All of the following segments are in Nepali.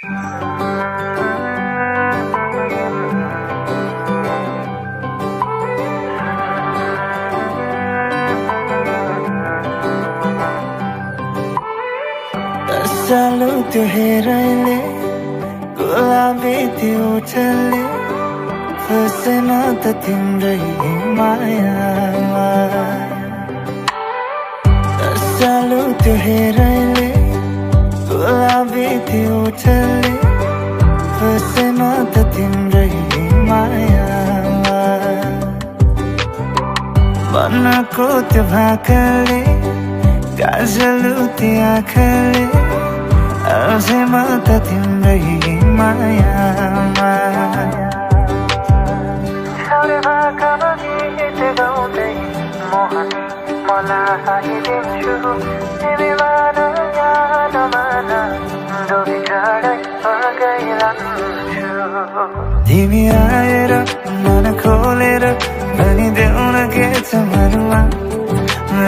चालू त्यो हेराइले गुलाबी त्यो ओठले फसेन त तिम्रै मायामा चालू त्यो हेराइले गुलाबी त्यो ओठले फसेन त तिम्रै मायामा मनको त्यो भाकाले गाजलु त्यो आँखाले अझै म त तिम्रै मायामा छाउरे भाकामा गीत गाउँदै मोहनी मलाई दिन्छु तिमी मान या नमान डोरी चढै अगै लान्छु तिमी आएर मन खोलेर भनिदेऊ न के छ मनमा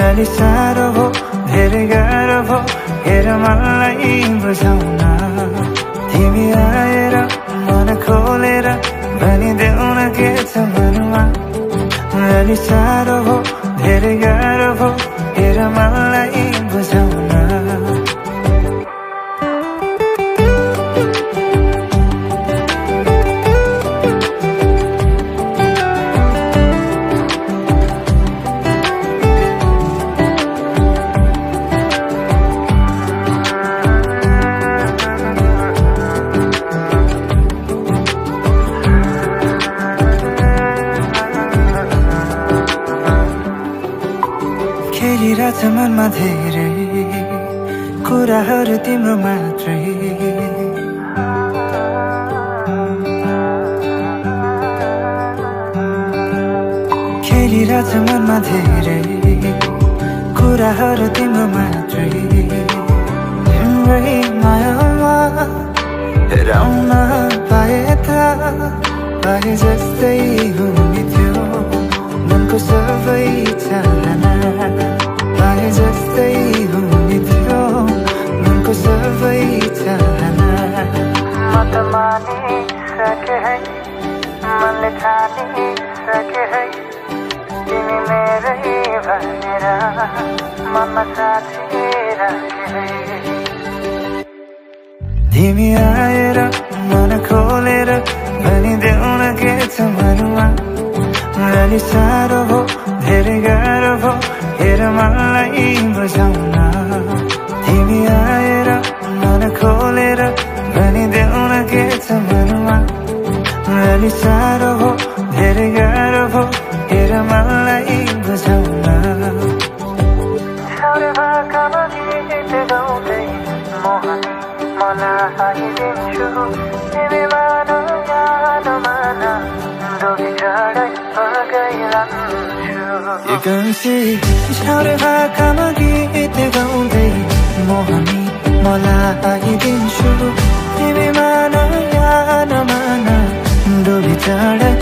अलि साह्रो भो धेरै गाह्रो भो हेर मलाई बुझाउन तिमी आएर मन खोलेर भनिदेऊ न के छ मनमा अलि साह्रो भो धेरै गाह्रो भो हेर मलाई बुझाउन खेलिरहेछ मनमा धेरै कुराहरू तिम्रो मात्रै खेलिरहेछ मनमा धेरै कुराहरू तिम्रो मात्रै तिम्रै मायामा हेराउन पाए त पाए जस्तै हुने थियो मनको सबै चाहना पाए जस्तै हुने थियो मनको सबै चाहना म त मानिसके है मनले ठानिसके है तिमी मेरै भनेर मनमा साँचिराखे है तिमी आएर मन खोलेर भनिदेऊ न के छ मनमा अलि साह्रो भो धेरै गाह्रो भो हेर मलाई बुझाउन तिमी आएर मन खोलेर भनिदेऊ न के छ मनमा अलि साह्रो भो धेरै गाह्रो भो हेर मलाई बुझाउन छाउरे भाकामा गीत गाउँदै मोहनी मलाई दिन्छु तिमी मान या नमान डोरी चढै अगै लान्छु एकांशी छाउरे भाकामा गीत गाउँदै मोहनी मलाई दिन्छु तिमी मान या नमान डोरी चढै